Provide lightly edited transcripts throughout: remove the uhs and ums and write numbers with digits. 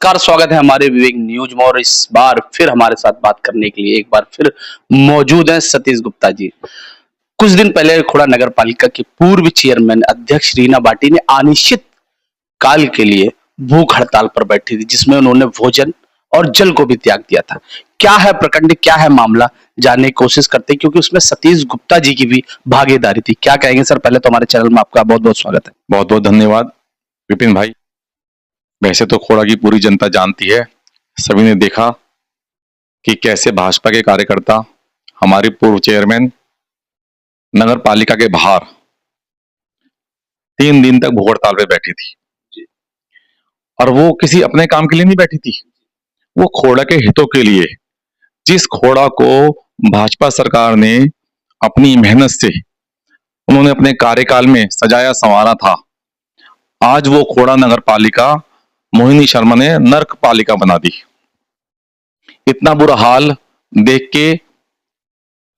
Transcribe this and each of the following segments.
नमस्कार, स्वागत है हमारे विवेक न्यूज में। और इस बार फिर हमारे साथ बात करने के लिए एक बार फिर मौजूद हैं सतीश गुप्ता जी। कुछ दिन पहले खुड़ा नगर पालिका की पूर्व चेयरमैन अध्यक्ष रीना भाटी ने अनिश्चित काल के लिए भूख हड़ताल पर बैठी थी, जिसमें उन्होंने भोजन और जल को भी त्याग दिया था। क्या है प्रकरण, क्या है मामला, जानने की कोशिश करते हैं, क्योंकि उसमें सतीश गुप्ता जी की भी भागीदारी थी। क्या कहेंगे सर? पहले तो हमारे चैनल में आपका बहुत बहुत स्वागत है। बहुत बहुत धन्यवाद विपिन भाई। वैसे तो खोड़ा की पूरी जनता जानती है, सभी ने देखा कि कैसे भाजपा के कार्यकर्ता हमारी पूर्व चेयरमैन नगर पालिका के बाहर 3 दिन तक भूख हड़ताल पे बैठी थी। और वो किसी अपने काम के लिए नहीं बैठी थी, वो खोड़ा के हितों के लिए। जिस खोड़ा को भाजपा सरकार ने अपनी मेहनत से उन्होंने अपने कार्यकाल में सजाया संवारा था, आज वो खोड़ा नगर पालिका मोहिनी शर्मा ने नर्क पालिका बना दी। इतना बुरा हाल देख के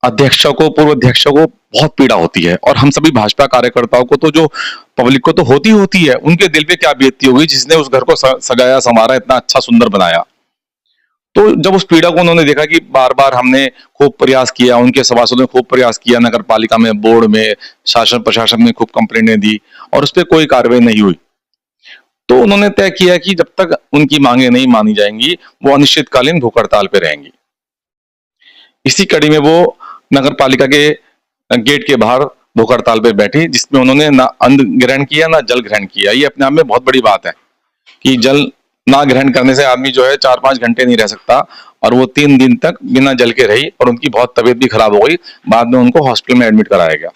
अध्यक्षों को, पूर्व अध्यक्षों को बहुत पीड़ा होती है, और हम सभी भाजपा कार्यकर्ताओं को तो, जो पब्लिक को तो होती है, उनके दिल पे क्या बीतती होगी जिसने उस घर को सजाया संवारा, इतना अच्छा सुंदर बनाया। तो जब उस पीड़ा को उन्होंने देखा कि बार बार हमने खूब प्रयास किया, उनके सभासदों ने खूब प्रयास किया, नगर पालिका में, बोर्ड में, शासन प्रशासन ने खूब कंप्लेंटें दी और उस पर कोई कार्रवाई नहीं हुई, तो उन्होंने तय किया कि जब तक उनकी मांगे नहीं मानी जाएंगी, वो अनिश्चितकालीन भूख हड़ताल पे रहेंगी। इसी कड़ी में वो नगर पालिका के गेट के बाहर भूख हड़ताल पे बैठी, जिसमें उन्होंने ना अन्न ग्रहण किया ना जल ग्रहण किया। ये अपने आप में बहुत बड़ी बात है कि जल ना ग्रहण करने से आदमी जो है 4-5 घंटे नहीं रह सकता, और वो 3 दिन तक बिना जल के रही और उनकी बहुत तबीयत भी खराब हो गई। बाद में उनको हॉस्पिटल में एडमिट कराया गया।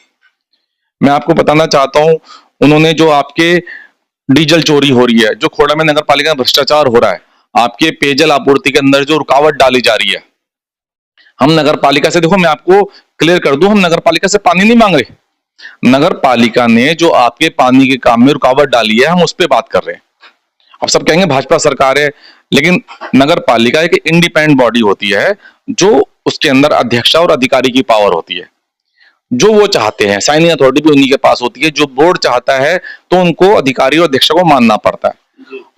मैं आपको बताना चाहता हूं, उन्होंने जो आपके डीजल चोरी हो रही है, जो खोड़ा में नगर पालिका में भ्रष्टाचार हो रहा है, आपके पेयजल आपूर्ति के अंदर जो रुकावट डाली जा रही है, हम नगर पालिका से, देखो मैं आपको क्लियर कर दूं, हम नगर पालिका से पानी नहीं मांग रहे। नगर पालिका ने जो आपके पानी के काम में रुकावट डाली है, हम उस पर बात कर रहे हैं। अब सब कहेंगे भाजपा सरकार है, लेकिन नगर पालिका एक इंडिपेंडेंट बॉडी होती है, जो उसके अंदर अध्यक्ष और अधिकारी की पावर होती है। जो वो चाहते हैं, साइनिंग अथॉरिटी भी उन्हीं के पास होती है। जो बोर्ड चाहता है तो उनको अधिकारी और अध्यक्ष को मानना पड़ता है।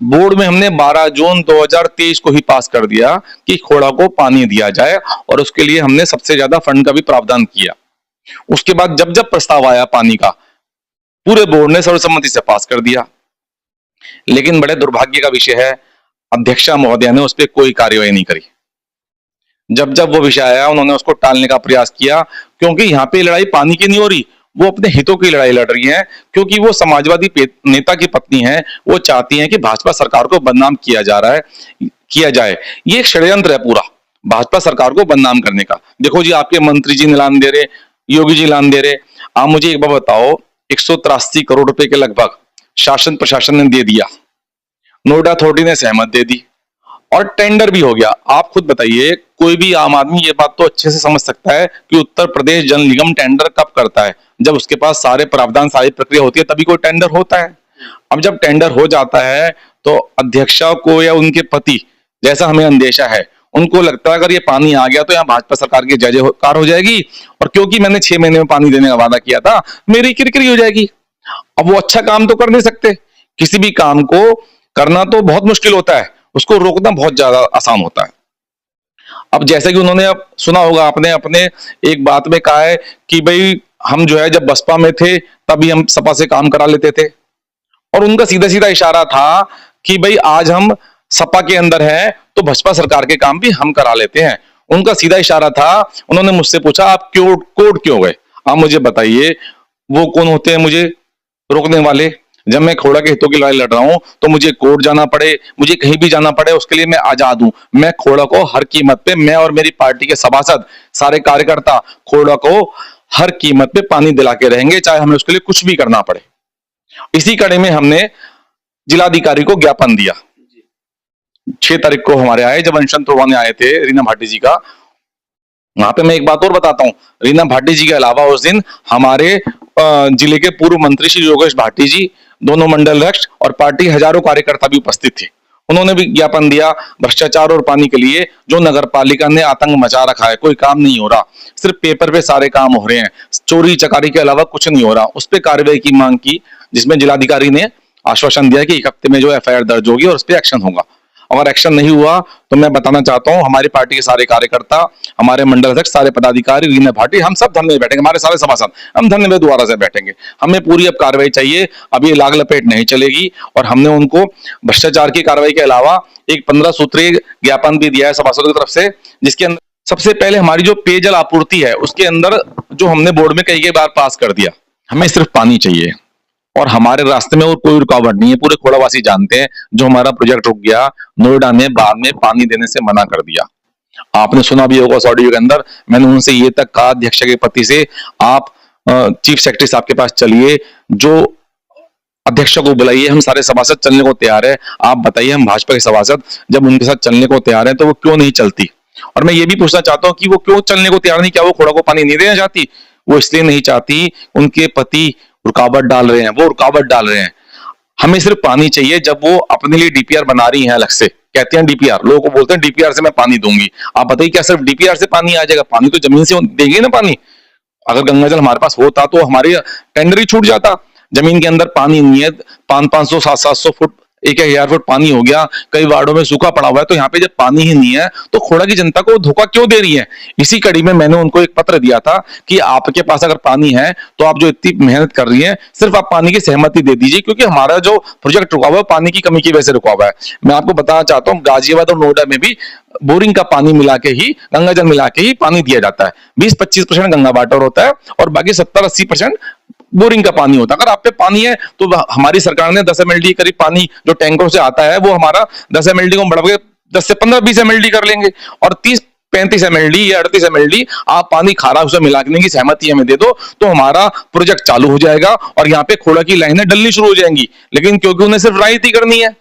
बोर्ड में हमने 12 जून 2023 को ही पास कर दिया कि खोड़ा को पानी दिया जाए, और उसके लिए हमने सबसे ज्यादा फंड का भी प्रावधान किया। उसके बाद जब जब प्रस्ताव आया पानी का, पूरे बोर्ड ने सर्वसम्मति से पास कर दिया। लेकिन बड़े दुर्भाग्य का विषय है, अध्यक्षा महोदया ने उस पर कोई कार्यवाही नहीं करी। जब जब वो विषय आया, उन्होंने उसको टालने का प्रयास किया, क्योंकि यहाँ पे लड़ाई पानी की नहीं हो रही, वो अपने हितों की लड़ाई लड़ रही है। क्योंकि वो समाजवादी नेता की पत्नी है, वो चाहती हैं कि भाजपा सरकार को बदनाम किया जाए। ये एक षड्यंत्र है पूरा, भाजपा सरकार को बदनाम करने का। देखो जी, आपके मंत्री जी ऐलान दे रहे, योगी जी ऐलान दे रहे। आप मुझे एक बार बताओ, 183 करोड़ रुपए के लगभग शासन प्रशासन ने दे दिया, नोएडा अथॉरिटी ने सहमत दे दी, और टेंडर भी हो गया। आप खुद बताइए, कोई भी आम आदमी ये बात तो अच्छे से समझ सकता है कि उत्तर प्रदेश जल निगम टेंडर कब करता है? जब उसके पास सारे प्रावधान, सारी प्रक्रिया होती है, तभी कोई टेंडर होता है। अब जब टेंडर हो जाता है तो अध्यक्षा को या उनके पति, जैसा हमें अंदेशा है, उनको लगता है अगर ये पानी आ गया तो यहाँ भाजपा सरकार की जय जयकार हो जाएगी, और क्योंकि मैंने 6 महीने में पानी देने का वादा किया था, मेरी किरकिरी हो जाएगी। अब वो अच्छा काम तो कर नहीं सकते। किसी भी काम को करना तो बहुत मुश्किल होता है, उसको रोकना बहुत ज्यादा आसान होता है। अब जैसे कि उन्होंने, अब सुना होगा आपने, अपने एक बात में कहा है कि भाई हम जो है जब बसपा में थे तभी हम सपा से काम करा लेते थे, और उनका सीधा सीधा इशारा था कि भाई आज हम सपा के अंदर हैं तो भाजपा सरकार के काम भी हम करा लेते हैं। उनका सीधा इशारा था। उन्होंने मुझसे पूछा, आप कोर्ट क्यों गए? आप मुझे बताइए, वो कौन होते हैं मुझे रोकने वाले? जब मैं खोड़ा के हितों की लड़ाई लड़ रहा हूं तो मुझे कोर्ट जाना पड़े, मुझे कहीं भी जाना पड़े, उसके लिए मैं आजाद हूं। मैं खोड़ा को हर कीमत पे, मैं और मेरी पार्टी के सभासद, सारे कार्यकर्ता खोड़ा को हर कीमत पे पानी दिला के रहेंगे, चाहे हमें उसके लिए कुछ भी करना पड़े। इसी कड़ी में हमने जिलाधिकारी को ज्ञापन दिया। 6 तारीख को हमारे आए, जब अनशन तोड़वाने आए थे रीना भाटी जी का। वहां पे मैं एक बात और बताता हूँ, रीना भाटी जी के अलावा उस दिन हमारे जिले के पूर्व मंत्री श्री योगेश भाटी जी, दोनों मंडल अध्यक्ष और पार्टी हजारों कार्यकर्ता भी उपस्थित थे। उन्होंने भी ज्ञापन दिया भ्रष्टाचार और पानी के लिए। जो नगर पालिका ने आतंक मचा रखा है, कोई काम नहीं हो रहा, सिर्फ पेपर पे सारे काम हो रहे हैं, चोरी चकारी के अलावा कुछ नहीं हो रहा, उस पर कार्रवाई की मांग की, जिसमें जिलाधिकारी ने आश्वासन दिया कि 1 हफ्ते में जो एफआईआर दर्ज होगी और उस पर एक्शन होगा। अगर एक्शन नहीं हुआ तो मैं बताना चाहता हूं हमारी पार्टी के सारे कार्यकर्ता, हमारे मंडल अध्यक्ष, सारे पदाधिकारी, रीना भाटी, हम सब धरने में बैठेंगे, हमारे सारे सभासद हम धरने में दोबारा से बैठेंगे। हमें पूरी अब कार्रवाई चाहिए, अब ये लाग लपेट नहीं चलेगी। और हमने उनको भ्रष्टाचार की कार्रवाई के अलावा एक 15 सूत्रीय ज्ञापन भी दिया है सभासदों की तरफ से, जिसके अंदर सबसे पहले हमारी जो पेयजल आपूर्ति है उसके अंदर जो हमने बोर्ड में कई बार पास कर दिया, हमें सिर्फ पानी चाहिए और हमारे रास्ते में और कोई रुकावट नहीं है। पूरे खोड़ावासी जानते हैं, जो हमारा प्रोजेक्ट रुक गया, नोएडा ने बाद में पानी देने से मना कर दिया। आपने सुना भी होगा उस ऑडियो के अंदर, मैंने उनसे ये तक कहा अध्यक्ष के पति से, आप चीफ सेक्रेटरी साहब के पास चलिए, जो अध्यक्ष को बुलाइए, हम सारे सभासद चलने को तैयार है। आप बताइए, हम भाजपा के सभासद जब उनके साथ चलने को तैयार है तो वो क्यों नहीं चलती? और मैं ये भी पूछना चाहता हूं कि वो क्यों चलने को तैयार नहीं? क्या वो खोड़ा को पानी नहीं देना चाहती? वो इसलिए नहीं चाहती, उनके पति रुकावट डाल रहे हैं, वो रुकावट डाल रहे हैं। हमें सिर्फ पानी चाहिए। जब वो अपने लिए डीपीआर बना रही हैं, अलग से कहते हैं डीपीआर, लोगों को बोलते हैं डीपीआर से मैं पानी दूंगी। आप बताइए, क्या सिर्फ डीपीआर से पानी आ जाएगा? पानी तो जमीन से देंगे ना पानी। अगर गंगाजल हमारे पास होता तो हमारे टेंडर ही छूट जाता। जमीन के अंदर पानी नहीं है, 500-500, 700-700 फुट, 1000 फुट पानी हो गया, कई वार्डों में सूखा पड़ा हुआ है। तो यहाँ पे जब पानी ही नहीं है तो खोड़ा की जनता को धोखा क्यों दे रही है? इसी कड़ी में मैंने उनको एक पत्र दिया था कि आपके पास अगर पानी है तो आप जो इतनी मेहनत कर रही हैं, सिर्फ आप पानी की सहमति दे दीजिए, क्योंकि हमारा जो प्रोजेक्ट रुका हुआ है पानी की कमी की वजह से रुका हुआ है। मैं आपको बताना चाहता हूँ, गाजियाबाद और नोएडा में भी बोरिंग का पानी मिला के ही, गंगाजल मिला के ही पानी दिया जाता है। 20-25% गंगा वाटर होता है और बाकी 70-80% बोरिंग का पानी होता है। अगर आप पे पानी है तो हमारी सरकार ने 10 mld करीब पानी जो टैंकरों से आता है, वो हमारा 10 mld को बढ़ा के 10 से 15-20 mld कर लेंगे, और 30-35 mld या 38 mld आप पानी खारा उसे मिलाने की सहमति हमें दे दो, तो हमारा प्रोजेक्ट चालू हो जाएगा और यहाँ पे खोड़ा की लाइनें डलनी शुरू हो जाएंगी। लेकिन क्योंकि उन्हें सिर्फ राजनीति करनी है,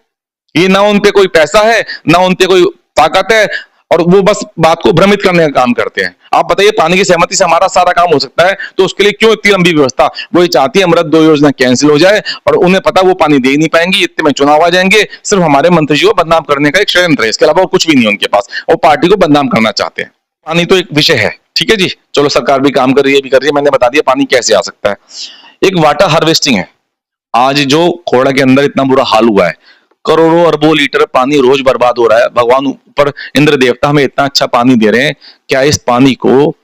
ये ना उन पे कोई पैसा है, ना उन पे कोई ताकत है, और वो बस बात को भ्रमित करने का काम करते हैं। आप बताइए, पानी की सहमति से हमारा सारा काम हो सकता है, तो उसके लिए क्यों इतनी लंबी व्यवस्था? वो ये चाहती है अमृत 2 योजना कैंसिल हो जाए, और उन्हें पता वो पानी दे ही नहीं पाएंगी, इतने में चुनाव आ जाएंगे। सिर्फ हमारे मंत्री जी को बदनाम करने का एक षड्यंत्र है, इसके अलावा कुछ भी नहीं है उनके पास। वो पार्टी को बदनाम करना चाहते हैं। पानी तो एक विषय है, ठीक है जी, चलो सरकार भी काम कर रही है, भी कर रही है, मैंने बता दिया पानी कैसे आ सकता है। एक वाटर हार्वेस्टिंग है। आज जो खोड़ा के अंदर इतना बुरा हाल हुआ है, करोड़ों अरबों लीटर पानी रोज बर्बाद हो रहा है। भगवान ऊपर इंद्र देवता हमें इतना अच्छा पानी दे रहे हैं, क्या इस पानी को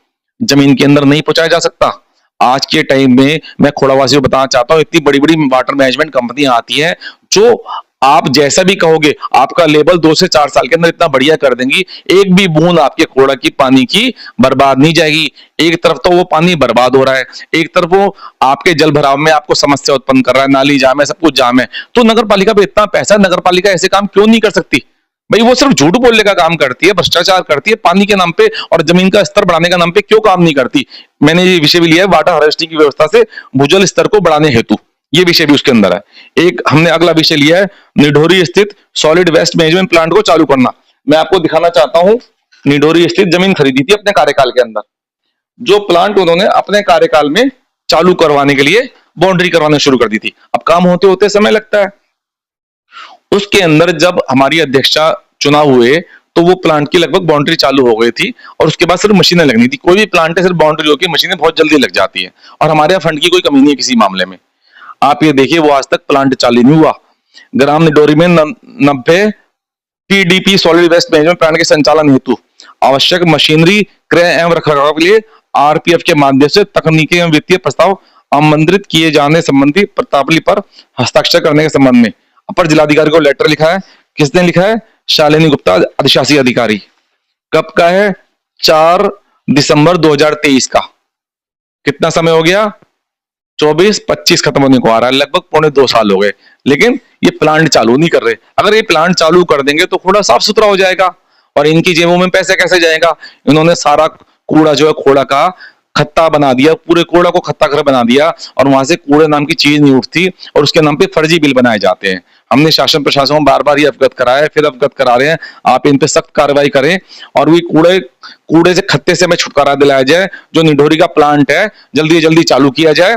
जमीन के अंदर नहीं पहुंचाया जा सकता? आज के टाइम में मैं खोड़ावासियों को बताना चाहता हूं, इतनी बड़ी बड़ी वाटर मैनेजमेंट कंपनियां आती हैं जो आप जैसा भी कहोगे, आपका लेवल 2 से 4 साल के अंदर इतना बढ़िया कर देंगी, एक भी बूंद आपके खोड़ा की पानी की बर्बाद नहीं जाएगी। एक तरफ तो वो पानी बर्बाद हो रहा है, एक तरफ वो आपके जल भराव में आपको समस्या उत्पन्न कर रहा है, नाली जाम है, सब कुछ जाम है। तो नगर पालिका पे इतना पैसा, नगर पालिका ऐसे काम क्यों नहीं कर सकती? भाई वो सिर्फ झूठ बोलने का काम करती है, भ्रष्टाचार करती है पानी के नाम पे, और जमीन का स्तर बढ़ाने का नाम पे क्यों काम नहीं करती? मैंने ये विषय भी लिया है वाटर हार्वेस्टिंग की व्यवस्था से भूजल स्तर को बढ़ाने हेतु, ये विषय भी उसके अंदर है। एक हमने अगला विषय लिया है निढोरी स्थित सॉलिड वेस्ट मैनेजमेंट प्लांट को चालू करना। मैं आपको दिखाना चाहता हूं, निढोरी स्थित जमीन खरीदी थी अपने कार्यकाल के अंदर, जो प्लांट उन्होंने अपने कार्यकाल में चालू करवाने के लिए बाउंड्री करवाना शुरू कर दी थी। अब काम होते होते समय लगता है। उसके अंदर जब हमारी अध्यक्षा चुनाव हुए तो वो प्लांट की लगभग बाउंड्री चालू हो गई थी, और उसके बाद सिर्फ मशीनें लगनी थी। कोई भी प्लांट है सिर्फ बाउंड्री होगी, मशीनें बहुत जल्दी लग जाती है, और हमारे यहाँ फंड की कोई कमी नहीं है किसी मामले में। आप ये देखिए, वो आज तक प्लांट चालू नहीं हुआ। ग्राम निडोरी में 90 PDP solid waste management plant के संचालन हेतु आवश्यक मशीनरी क्रय एवं रखरखाव के लिए आरपीएफ के माध्यम से तकनीकी एवं वित्तीय प्रस्ताव आमंत्रित किए जाने संबंधी प्रतावली पर हस्ताक्षर करने के संबंध में अपर जिलाधिकारी को लेटर लिखा है। किसने लिखा है? शालिनी गुप्ता, अधिशासी अधिकारी। कब का है? 4 दिसंबर 2023 का। कितना समय हो गया? 24-25 खत्म होने को आ रहा है, लगभग 1.25 साल हो गए, लेकिन ये प्लांट चालू नहीं कर रहे। अगर ये प्लांट चालू कर देंगे तो थोड़ा साफ सुथरा हो जाएगा, और इनकी जेबों में पैसे कैसे जाएगा? इन्होंने सारा कूड़ा जो है खोड़ा का खत्ता बना दिया, पूरे कूड़ा को खत्ता घर बना दिया, और वहां से कूड़े नाम की चीज नहीं उठती, और उसके नाम पे फर्जी बिल बनाए जाते हैं। हमने शासन प्रशासन को बार बार ये अवगत कराया है, फिर अवगत करा रहे हैं, आप इन पे सख्त कार्रवाई करें, और वो कूड़े से खत्ते से हमें छुटकारा दिलाया जाए। जो निढोरी का प्लांट है जल्दी जल्दी चालू किया जाए,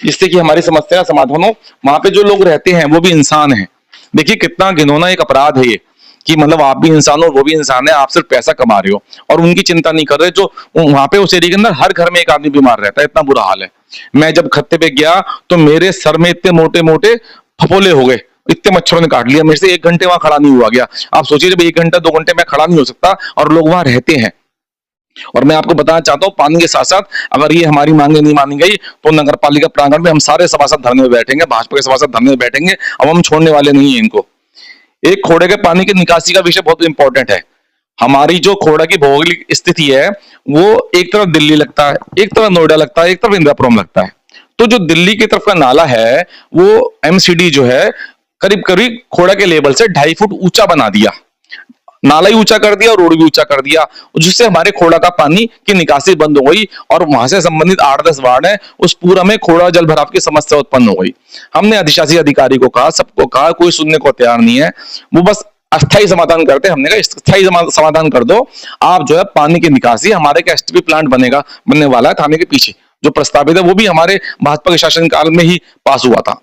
जिससे कि हमारी समस्या का समाधान हो। वहां पे जो लोग रहते हैं वो भी इंसान हैं। देखिए कितना घिनौना एक अपराध है ये, कि मतलब आप भी इंसान हो, वो भी इंसान है, आप सिर्फ पैसा कमा रहे हो और उनकी चिंता नहीं कर रहे। जो वहां पे उस एरिया के अंदर हर घर में एक आदमी बीमार रहता है, इतना बुरा हाल है। मैं जब खत्ते पे गया तो मेरे सर में इतने मोटे मोटे फफोले हो गए, इतने मच्छरों ने काट लिया, मेरे से 1 घंटे वहां खड़ा नहीं हुआ गया। आप सोचिए जब 1 घंटा 2 घंटे मैं खड़ा नहीं हो सकता और लोग वहां रहते हैं। और मैं आपको बताना चाहता हूँ पानी के साथ साथ अगर ये हमारी मांगे नहीं मानी गई तो नगर पालिका प्रांगण में हम सारे सभासद धरने में बैठेंगे, भाजपा के सभासद धरने में बैठेंगे। अब हम छोड़ने वाले नहीं है इनको। एक खोड़े के पानी की निकासी का विषय बहुत इंपॉर्टेंट है। हमारी जो खोड़ा की भौगोलिक स्थिति है वो एक तरफ दिल्ली लगता है, एक तरफ नोएडा लगता है, एक तरफ इंदिरापुरम लगता है। तो जो दिल्ली की तरफ का नाला है वो एमसीडी जो है करीब करीब खोड़ा के लेवल से 2.5 फुट ऊंचा बना दिया, नाला ही ऊंचा कर दिया और रोड भी ऊंचा कर दिया, जिससे हमारे खोड़ा का पानी की निकासी बंद हो गई और वहां से संबंधित 8-10 वार्ड है उस पूरा में खोड़ा जल भराव की समस्या उत्पन्न हो गई। हमने अधिशासी अधिकारी को कहा, सबको कहा, कोई सुनने को तैयार नहीं है। वो बस अस्थायी समाधान करते। हमने कहा स्थायी समाधान कर दो आप, जो है पानी की निकासी, हमारे का एसटीपी प्लांट बनने वाला है थाने के पीछे जो प्रस्तावित है, वो भी हमारे भाजपा के शासनकाल में ही पास हुआ था।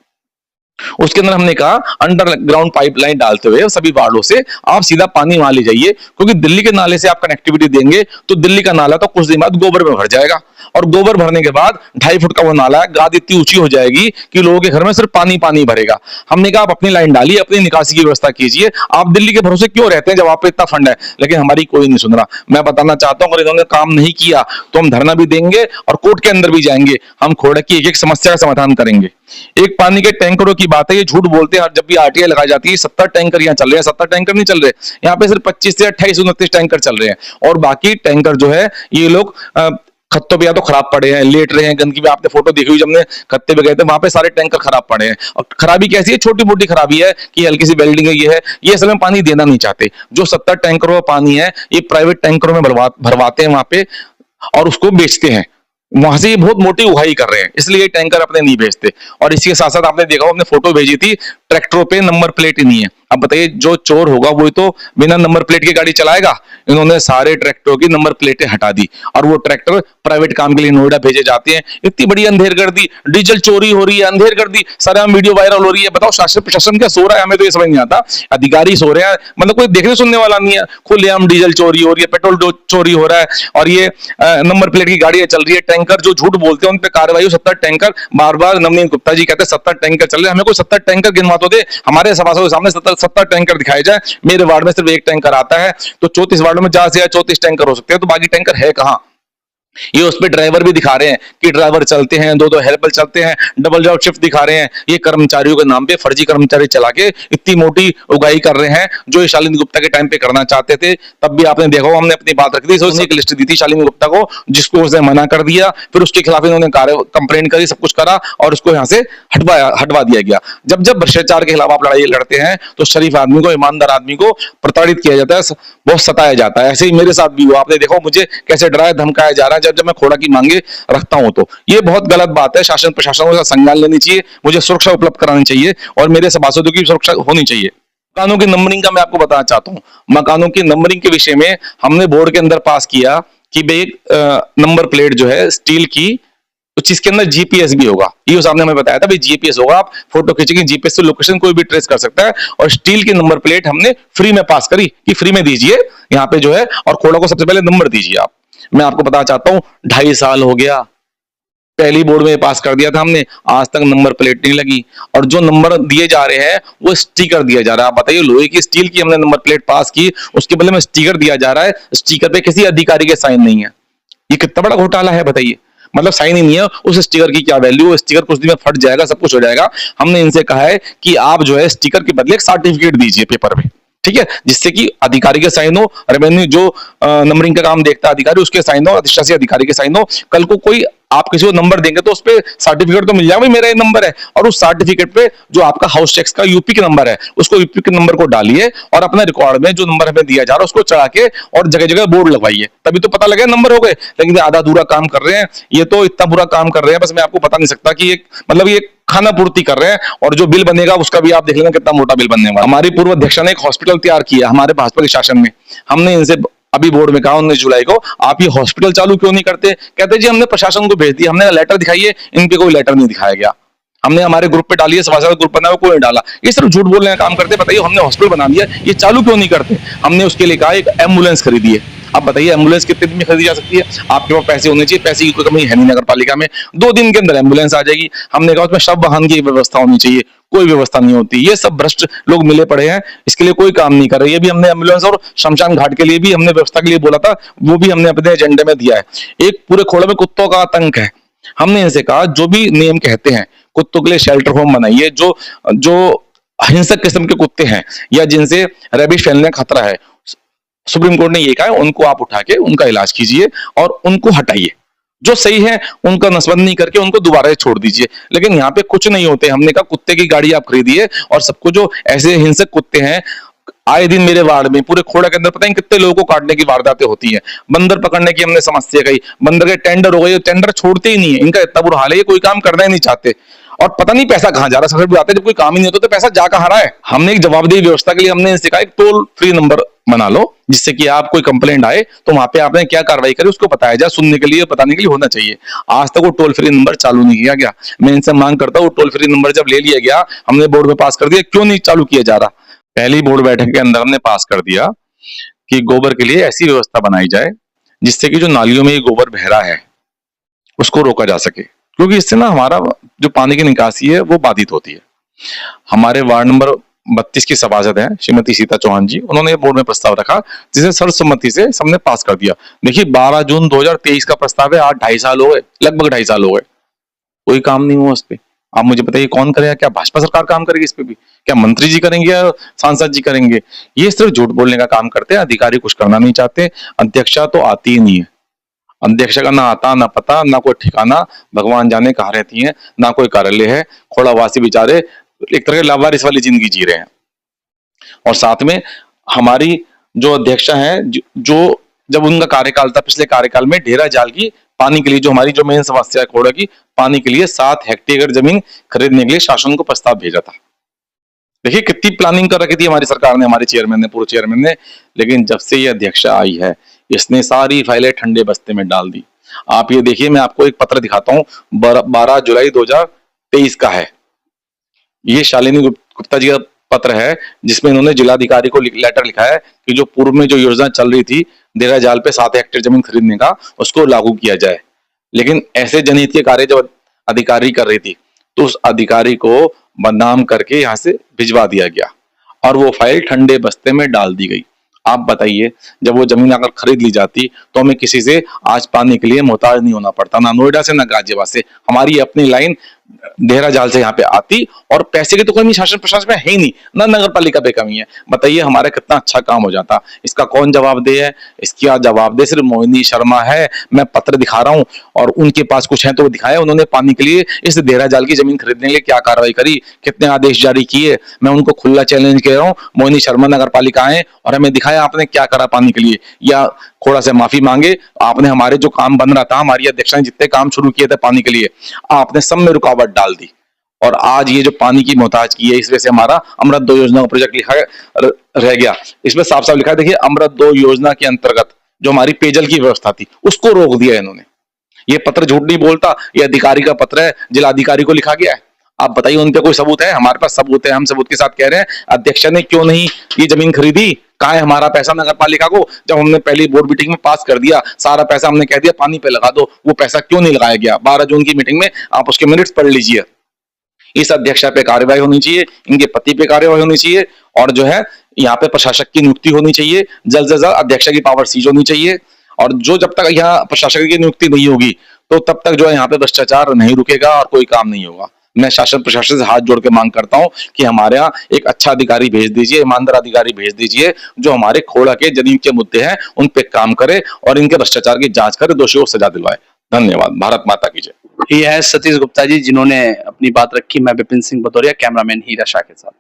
उसके अंदर हमने कहा अंडरग्राउंड पाइपलाइन डालते हुए सभी वार्डों से आप सीधा पानी वहां ले जाइए, क्योंकि दिल्ली के नाले से आप कनेक्टिविटी देंगे तो दिल्ली का नाला तो कुछ दिन बाद गोबर में भर जाएगा और गोबर भरने के बाद 2.5 फुट का वो नाला है, गाद इतनी ऊंची हो जाएगी कि लोगों के घर में सिर्फ पानी पानी भरेगा। हमने कहा आप अपनी लाइन डालिए, अपनी निकासी की व्यवस्था कीजिए, आप दिल्ली के भरोसे क्यों रहते हैं जब आप पे इतना फंड है। लेकिन हमारी कोई नहीं सुन रहा। मैं बताना चाहता हूं अगर इन्होंने काम नहीं किया तो हम धरना भी देंगे और कोर्ट के अंदर भी जाएंगे। हम खोड़ा की एक एक समस्या का समाधान करेंगे। एक पानी के टैंकरों की बात है, ये झूठ बोलते हैं। जब भी आरटीआई लगाई जाती है 70 टैंकर यहाँ चल रहे हैं, 70 टैंकर नहीं चल रहे, यहाँ पे सिर्फ 25 से 28 29 टैंकर चल रहे हैं और बाकी टैंकर जो है ये लोग खत्तों पे या तो खराब पड़े हैं, लेट रहे हैं, गंदगी में आपने फोटो देखी हुई जब हमने खत्ते पे गए थे वहां पे सारे टैंकर खराब पड़े हैं। और खराबी कैसी है, छोटी मोटी खराबी है कि हल्की सी वेल्डिंग है, ये असल में पानी देना नहीं चाहते। जो 70 टैंकरों का पानी है ये प्राइवेट टैंकरों में भरवाते हैं वहां पे और उसको बेचते हैं। वहां से ये बहुत मोटी उगाही कर रहे हैं, इसलिए टैंकर अपने नहीं भेजते। और इसके साथ साथ आपने देखा हमने फोटो भेजी थी, ट्रैक्टरों पे नंबर प्लेट ही नहीं है। अब बताइए जो चोर होगा वो तो बिना नंबर प्लेट की गाड़ी चलाएगा। इन्होंने सारे ट्रैक्टरों की नंबर प्लेटें हटा दी और वो ट्रैक्टर प्राइवेट काम के लिए नोएडा भेजे जाते हैं। इतनी बड़ी अंधेर कर दी, डीजल चोरी हो रही है, अंधेर कर दी, सारा वीडियो वायरल हो रही है। बताओ शासन प्रशासन क्या सो रहा है, हमें तो ये समझ नहीं आता। अधिकारी सो रहे हैं, मतलब कोई देखने सुनने वाला नहीं है। खुलेआम डीजल चोरी हो रही है, पेट्रोल चोरी हो रहा है और ये नंबर प्लेट की गाड़ियां चल रही है। टैंकर जो झूठ बोलते हैं उन पर कार्रवाई। 70 टैंकर, बार बार नवनीत गुप्ता जी कहते हैं 70 टैंकर चल रहे हैं। हमें कोई 70 टैंकर गिनवा तो दे, हमारे सभासदों के सामने 70 टैंकर दिखाए जाए। मेरे वार्ड में सिर्फ 1 टैंकर आता है तो 34 वार्डों में ज्यादा से ज्यादा 34 टैंकर हो सकते हैं, तो बाकी टैंकर है कहां। ये उस पे ड्राइवर भी दिखा रहे हैं कि ड्राइवर चलते हैं, 2-2 हेल्पर चलते हैं, डबल जॉब शिफ्ट दिखा रहे हैं। ये कर्मचारियों के नाम पे फर्जी कर्मचारी चला के इतनी मोटी उगाही कर रहे हैं जो शालिनी गुप्ता के टाइम पे करना चाहते थे। तब भी आपने देखा हमने अपनी बात रख दी, उसने एक लिस्ट दी थी शालिनी गुप्ता को जिसको उसने मना कर दिया, फिर उसके खिलाफ इन्होंने कंप्लेंट करी, सब कुछ करा और उसको यहाँ से हटवा दिया गया। जब जब भ्रष्टाचार के खिलाफ आप लड़ाई लड़ते हैं तो शरीफ आदमी को, ईमानदार आदमी को प्रताड़ित किया जाता है, बहुत सताया जाता है। ऐसे ही मेरे साथ भी हुआ। आपने देखो मुझे कैसे डराया धमकाया जा रहा है जब मैं खोड़ा की मांगे रखता हूं। तो ये बहुत गलत बात है। शासन प्रशासन को संज्ञान लेनी चाहिए, मुझे सुरक्षा उपलब्ध करानी चाहिए और मेरे सभासदों की सुरक्षा होनी चाहिए। मकानों की नंबरिंग का मैं आपको बताना चाहता हूं। मकानों की नंबरिंग के विषय में हमने बोर्ड के अंदर पास किया कि भाई नंबर प्लेट जो है स्टील की, तो जिसके अंदर जीपीएस भी होगा। ये सामने हमें बताया था भाई जीपीएस होगा, आप फोटो खींचेंगे जीपीएस से लोकेशन कोई भी ट्रेस कर सकता है। और स्टील की नंबर प्लेट हमने फ्री में पास करी कि फ्री में दीजिए यहाँ पे जो है, और खोड़ा को सबसे पहले नंबर दीजिए आप। मैं आपको बताना चाहता हूं 2.5 साल हो गया, पहली बोर्ड में पास कर दिया था हमने, आज तक नंबर प्लेट नहीं लगी। और जो नंबर दिए जा रहे हैं वो स्टिकर दिया जा रहा है। आप बताइए लोहे की स्टील की हमने नंबर प्लेट पास की, उसके बदले में स्टिकर दिया जा रहा है। स्टिकर पे किसी अधिकारी के साइन नहीं है। ये कितना बड़ा घोटाला है बताइए। मतलब साइन ही नहीं है, उस स्टिकर की क्या वैल्यू। स्टिकर कुछ दिन में फट जाएगा, सब कुछ हो जाएगा। हमने इनसे कहा है कि आप जो है स्टिकर के बदले एक सर्टिफिकेट दीजिए पेपर पे, ठीक है, जिससे कि अधिकारी के साइन हो, रेवेन्यू जो नंबरिंग का काम देखता है अधिकारी उसके साइन हो, अधिशासी अधिकारी के साइन हो। कल को कोई आप किसी को नंबर देंगे तो उस पर सर्टिफिकेट तो मिल जाएगा, मेरा ये नंबर है। और उस सर्टिफिकेट पे जो आपका हाउस टैक्स का यूपी का नंबर है, उसको यूपी के नंबर को डालिए और अपने रिकॉर्ड में जो नंबर हमें दिया जा रहा है उसको चढ़ा के और जगह जगह बोर्ड लगवाइए, तभी तो पता लगे नंबर हो गए। लेकिन आधा अधूरा काम कर रहे हैं, ये तो इतना बुरा काम कर रहे हैं, बस मैं आपको बता नहीं सकता कि एक मतलब ये खाना पूर्ति कर रहे हैं। और जो बिल बनेगा उसका भी आप देख लेना कितना मोटा बिल बनने वाला। हमारी पूर्व अध्यक्षा ने एक हॉस्पिटल तैयार किया हमारे भाजपा के शासन में। हमने इनसे अभी बोर्ड में कहा 19 जुलाई को, आप ये हॉस्पिटल चालू क्यों नहीं करते। कहते जी हमने प्रशासन को भेज दिया, हमने लेटर दिखाइए, इन पे कोई लेटर नहीं दिखाया गया। हमने हमारे ग्रुप पे डाली है, सभासद ग्रुप बना, कोई नहीं डाला। ये सिर्फ झूठ बोलने का काम करते। बताइए हमने हॉस्पिटल बना दिया, ये चालू क्यों नहीं करते। हमने उसके लिए कहा एक एम्बुलेंस खरीदी है, अब बताइए एम्बुलेंस कितने दिन में खरीदी जा सकती है? आपके पास पैसे होने चाहिए, पैसे की कोई कमी है नहीं नगर पालिका में, 2 दिन के अंदर एम्बुलेंस आ जाएगी। हमने कहा उसमें शव वाहन की व्यवस्था होनी चाहिए, कोई व्यवस्था नहीं होती। ये सब भ्रष्ट लोग मिले पड़े हैं, इसके लिए कोई काम नहीं कर रहे। ये भी हमने एम्बुलेंस और शमशान घाट के लिए भी हमने व्यवस्था के लिए बोला था, वो भी हमने अपने एजेंडे में दिया है। एक पूरे खोड़े में कुत्तों का आतंक है। हमने इनसे कहा जो भी नियम कहते हैं, कुत्तों के लिए शेल्टर होम बनाइए, जो जो हिंसक किस्म के कुत्ते हैं या जिनसे रेबीज फैलने का खतरा है, सुप्रीम कोर्ट ने ये कहा है उनको आप उठा के उनका इलाज कीजिए और उनको हटाइए। जो सही है उनका नसबंद नहीं करके उनको दोबारा से छोड़ दीजिए। लेकिन यहाँ पे कुछ नहीं होते। हमने कहा कुत्ते की गाड़ी आप खरीदिए और सबको, जो ऐसे हिंसक कुत्ते हैं, आए दिन मेरे वार्ड में पूरे खोड़ा के अंदर पता नहीं कितने लोगों को काटने की वारदातें होती हैं। बंदर पकड़ने की हमने समस्या कही, बंदर के टेंडर हो गए, टेंडर छोड़ते ही नहीं है। इनका इतना बुरा हाल है, ये कोई काम करना ही नहीं चाहते और पता नहीं पैसा कहाँ जा रहा है। सबसे बड़ी बात है जब कोई काम ही नहीं होता तो पैसा जा कहाँ रहा है। हमने एक जवाबदेही व्यवस्था के लिए हमने इनसे कहा एक टोल फ्री नंबर बना लो, जिससे कि आप कोई कंप्लेंट आए तो वहां पे आपने क्या कार्रवाई करी उसको बताया जाए, सुनने के लिए, बताने के लिए होना चाहिए। आज तक वो टोल फ्री नंबर चालू नहीं किया गया। मैं इनसे मांग करता हूँ टोल फ्री नंबर जब ले लिया गया, हमने बोर्ड में पास कर दिया, क्यों नहीं चालू किया जा रहा? पहली बोर्ड बैठक के अंदर हमने पास कर दिया कि गोबर के लिए ऐसी व्यवस्था बनाई जाए जिससे कि जो नालियों में ये गोबर बह रहा है उसको रोका जा सके, क्योंकि इससे ना हमारा जो पानी की निकासी है वो बाधित होती है। हमारे वार्ड नंबर 32 की सभासद हैं श्रीमती सीता चौहान जी, उन्होंने बोर्ड में प्रस्ताव रखा जिसे सर्वसम्मति से सबने पास कर दिया। देखिए 12 जून 2023 का प्रस्ताव है, आज 2.5 साल हो गए, लगभग 2.5 साल हो गए, कोई काम नहीं हुआ उस पर। आप मुझे बताइए कौन करेगा? क्या भाजपा सरकार काम करेगी इस पे भी? क्या मंत्री जी करेंगे या सांसद जी करेंगे? ये सिर्फ झूठ बोलने का काम करते हैं, अधिकारी कुछ करना नहीं चाहते। अध्यक्षा तो आती ही नहीं है, अध्यक्ष का ना आता ना पता ना कोई ठिकाना, भगवान जाने कहाँ रहती हैं, ना कोई कार्यालय है। खोड़ावासी बेचारे एक तरह की लावारिस वाली जिंदगी जी रहे हैं। और साथ में हमारी जो अध्यक्षा है, जो जब उनका कार्यकाल था पिछले कार्यकाल में, ढेरा जाल की पानी के लिए, जो हमारी जो मेन समस्या है खोड़ा की, पानी के लिए 7 हेक्टेयर जमीन खरीदने के लिए शासन को प्रस्ताव भेजा था। देखिए कितनी प्लानिंग कर रखी थी हमारी सरकार ने, हमारे चेयरमैन ने, पूर्व चेयरमैन ने। लेकिन जब से ये अध्यक्षा आई है, इसने सारी फाइलें ठंडे बस्ते में डाल दी। आप ये देखिए, मैं आपको एक पत्र दिखाता हूँ, 12 जुलाई 2023 का है। ये शालिनी गुप्ता जी का पत्र है, जिसमें इन्होंने जिलाधिकारी को लेटर लिखा है कि जो पूर्व में जो योजना चल रही थी डेरा जाल पे 7 हेक्टेयर जमीन खरीदने का, उसको लागू किया जाए। लेकिन ऐसे जनहित के कार्य जब अधिकारी कर रही थी तो उस अधिकारी को बदनाम करके यहाँ से भिजवा दिया गया और वो फाइल ठंडे बस्ते में डाल दी गई। आप बताइए, जब वो जमीन अगर खरीद ली जाती तो हमें किसी से आज पानी के लिए मोहताज नहीं होना पड़ता, ना नोएडा से ना गाजियाबाद से। हमारी अपनी लाइन देहरा जाल से यहाँ पे आती और पैसे की तो कमी शासन प्रशासन में है ही नहीं, ना नगर पालिका पे कमी है। बताइए हमारा कितना अच्छा काम हो जाता। इसका कौन जवाबदेह है? इसका जवाबदेह सिर्फ मोहिनी शर्मा है। मैं पत्र दिखा रहा हूँ और उनके पास कुछ है तो वो दिखाया, उन्होंने पानी के लिए इस देहरा जाल की जमीन खरीदने के लिए क्या कार्रवाई करी, कितने आदेश जारी किए। मैं उनको खुला चैलेंज कर रहा हूँ, मोहिनी शर्मा नगर पालिका आए और हमें दिखाया आपने क्या करा पानी के लिए, या खोड़ा से माफी मांगे। आपने हमारे जो काम बन रहा था, हमारी अध्यक्षा ने जितने काम शुरू किए थे पानी के लिए, आपने सब में रुकावट डाल दी और आज ये जो पानी की मोहताज की है, इस वजह से हमारा अमृत 2 योजना का प्रोजेक्ट लिखा रह गया। इसमें साफ साफ लिखा है, देखिए अमृत 2 योजना के अंतर्गत जो हमारी पेयजल की व्यवस्था थी उसको रोक दिया इन्होंने। ये पत्र झूठ नहीं बोलता, ये अधिकारी का पत्र है, जिलाधिकारी को लिखा गया है। आप बताइए उन पे कोई सबूत है? हमारे पास सबूत है, हम सबूत के साथ कह रहे हैं अध्यक्षा ने क्यों नहीं ये जमीन खरीदी। कहाँ है हमारा पैसा नगर पालिका को? जब हमने पहली बोर्ड मीटिंग में पास कर दिया, सारा पैसा हमने कह दिया पानी पे लगा दो, वो पैसा क्यों नहीं लगाया गया? 12 जून की मीटिंग में आप उसके मिनट्स पढ़ लीजिए। इस अध्यक्षा पे कार्रवाई होनी चाहिए, इनके पति पे कार्रवाई होनी चाहिए और जो है यहाँ पे प्रशासक की नियुक्ति होनी चाहिए। जल्द से जल्द अध्यक्षा की पावर सीज होनी चाहिए और जो जब तक यहाँ प्रशासक की नियुक्ति नहीं होगी तो तब तक जो है यहाँ पे भ्रष्टाचार नहीं रुकेगा और कोई काम नहीं होगा। मैं शासन प्रशासन से हाथ जोड़ के मांग करता हूं कि हमारे यहाँ एक अच्छा अधिकारी भेज दीजिए, ईमानदार अधिकारी भेज दीजिए, जो हमारे खोड़ा के जमीन के मुद्दे हैं उन पे काम करे और इनके भ्रष्टाचार की जांच करे, दोषियों को सजा दिलवाए। धन्यवाद। भारत माता की जय। ये है सतीश गुप्ता जी जिन्होंने अपनी बात रखी। मैं विपिन सिंह भदौरिया, कैमरामैन हीरा शाह के साथ।